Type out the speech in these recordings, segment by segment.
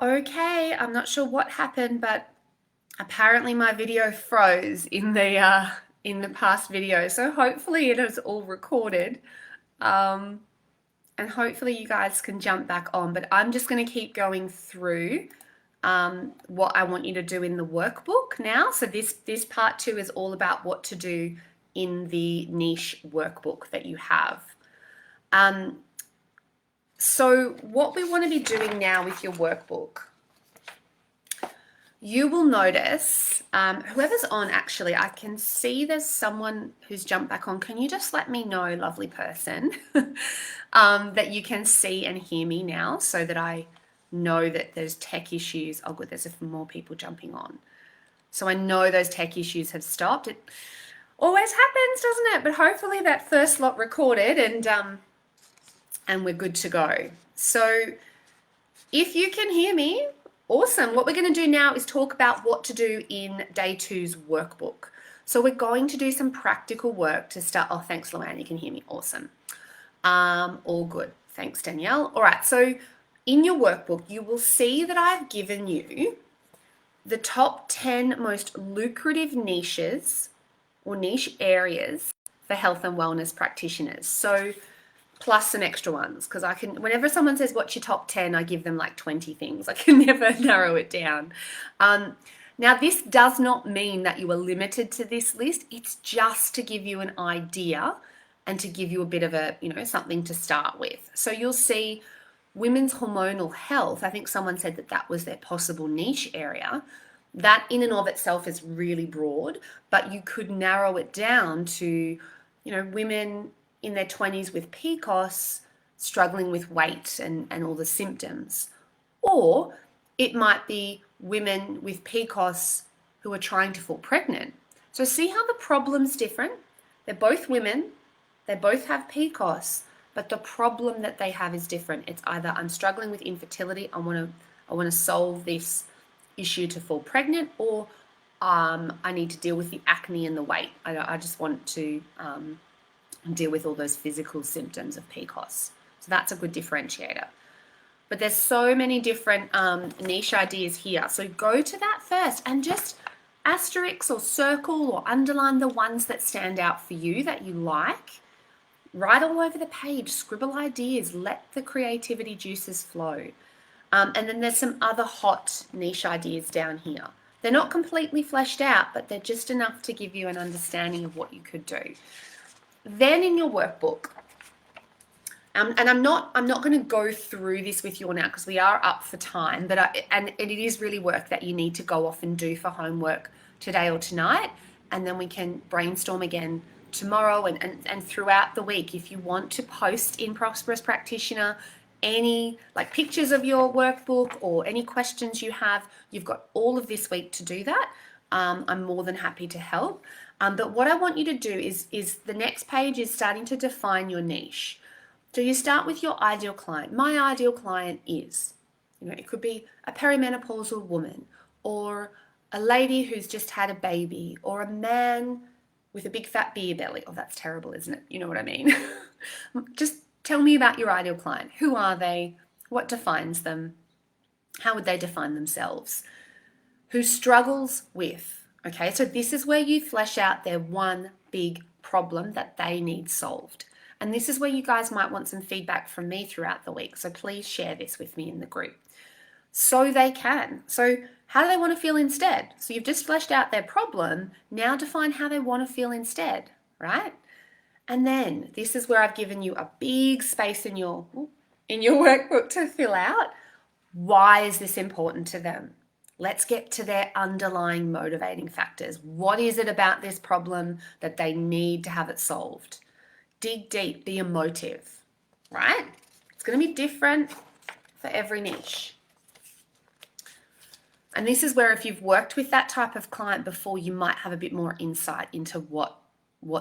Okay, I'm not sure what happened, but apparently my video froze in the past video. So hopefully it is all recorded. Um, and hopefully you guys can jump back on. But I'm just going to keep going through what I want you to do in the workbook now. So this part 2 is all about what to do in the niche workbook that you have. So what we want to be doing now with your workbook, you will notice, whoever's on, actually, I can see there's someone who's jumped back on. Can you just let me know, lovely person, that you can see and hear me now so that I know that there's tech issues. Oh, good, there's more people jumping on. So I know those tech issues have stopped. It always happens, doesn't it? But hopefully that first lot recorded and we're good to go. So if you can hear me, awesome. What we're going to do now is talk about what to do in day 2's workbook. So we're going to do some practical work to start. Oh, thanks, Luann. You can hear me. Awesome. All good. Thanks, Danielle. All right. So in your workbook, you will see that I've given you the top 10 most lucrative niches or niche areas for health and wellness practitioners. So plus some extra ones, because I can, whenever someone says what's your top 10, I give them like 20 things. I can never narrow it down. Now, this does not mean that you are limited to this list. It's just to give you an idea and to give you a bit of a, something to start with. So you'll see women's hormonal health. I think someone said that that was their possible niche area. That in and of itself is really broad, but you could narrow it down to, women in their 20s with PCOS struggling with weight and all the symptoms. Or it might be women with PCOS who are trying to fall pregnant. So see how the problem's different? They're both women, they both have PCOS, but the problem that they have is different. It's either I'm struggling with infertility, I want to solve this issue to fall pregnant, or I need to deal with the acne and the weight. I just want to deal with all those physical symptoms of PCOS. So that's a good differentiator. But there's so many different niche ideas here. So go to that first and just asterisk or circle or underline the ones that stand out for you that you like. Write all over the page, scribble ideas, let the creativity juices flow. And then there's some other hot niche ideas down here. They're not completely fleshed out, but they're just enough to give you an understanding of what you could do. Then in your workbook, and I'm not going to go through this with you all now because we are up for time, but it is really work that you need to go off and do for homework today or tonight, and then we can brainstorm again tomorrow and throughout the week. If you want to post in Prosperous Practitioner any like pictures of your workbook or any questions you have, you've got all of this week to do that. I'm more than happy to help. But what I want you to do is the next page is starting to define your niche. So you start with your ideal client. My ideal client is, it could be a perimenopausal woman, or a lady who's just had a baby, or a man with a big fat beer belly. Oh, that's terrible, isn't it? You know what I mean? Just tell me about your ideal client. Who are they? What defines them? How would they define themselves? Who struggles with? Okay, so this is where you flesh out their one big problem that they need solved. And this is where you guys might want some feedback from me throughout the week. So please share this with me in the group. So they can. So how do they want to feel instead? So you've just fleshed out their problem. Now define how they want to feel instead, right? And then this is where I've given you a big space in your workbook to fill out. Why is this important to them? Let's get to their underlying motivating factors. What is it about this problem that they need to have it solved? Dig deep, be emotive, right? It's going to be different for every niche. And this is where if you've worked with that type of client before, you might have a bit more insight into what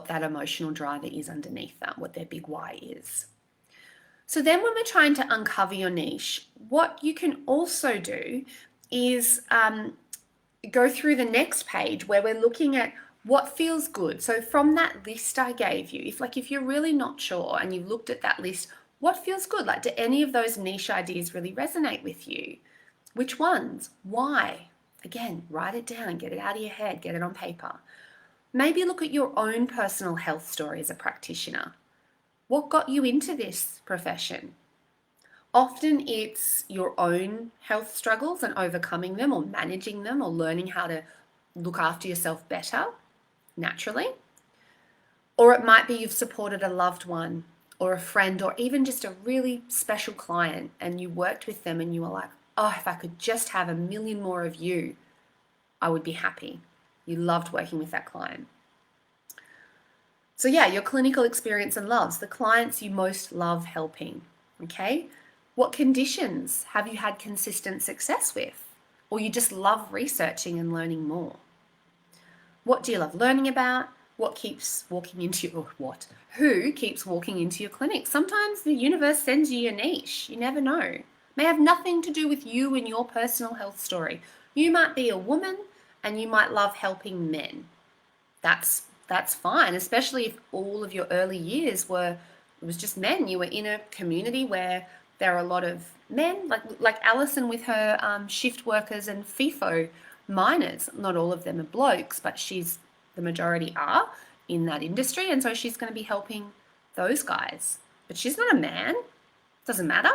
that emotional driver is underneath that, what their big why is. So then when we're trying to uncover your niche, what you can also do is go through the next page where we're looking at what feels good. So from that list I gave you, if you're really not sure and you've looked at that list, what feels good? Like, do any of those niche ideas really resonate with you? Which ones? Why? Again, write it down, get it out of your head, get it on paper. Maybe look at your own personal health story as a practitioner. What got you into this profession? Often it's your own health struggles and overcoming them or managing them or learning how to look after yourself better naturally. Or it might be you've supported a loved one or a friend or even just a really special client and you worked with them and you were like, oh, if I could just have a million more of you, I would be happy. You loved working with that client. So yeah, your clinical experience and loves, the clients you most love helping, okay? What conditions have you had consistent success with? Or you just love researching and learning more? What do you love learning about? What keeps walking into your, what? Who keeps walking into your clinic? Sometimes the universe sends you your niche. You never know. It may have nothing to do with you and your personal health story. You might be a woman and you might love helping men. That's fine, especially if all of your early years it was just men. You were in a community where there are a lot of men, like Alison with her shift workers and FIFO miners. Not all of them are blokes, but the majority are in that industry, and so she's going to be helping those guys. But she's not a man. Doesn't matter.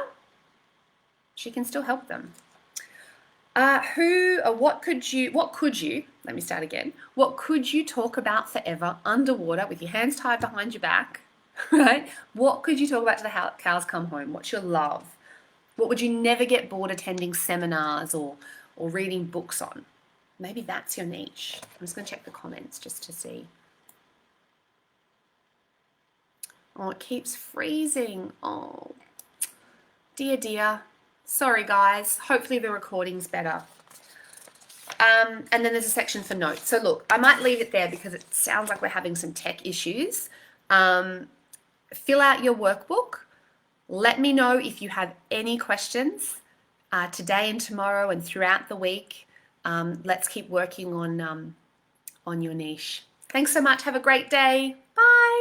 She can still help them. What could you, let me start again. What could you talk about forever underwater with your hands tied behind your back, right? What could you talk about till the cows come home? What's your love? What would you never get bored attending seminars or reading books on? Maybe that's your niche. I'm just going to check the comments just to see. Oh, it keeps freezing. Oh, dear. Sorry, guys. Hopefully the recording's better. And then there's a section for notes. So look, I might leave it there because it sounds like we're having some tech issues. Fill out your workbook. Let me know if you have any questions today and tomorrow and throughout the week. Let's keep working on your niche. Thanks so much. Have a great day. Bye.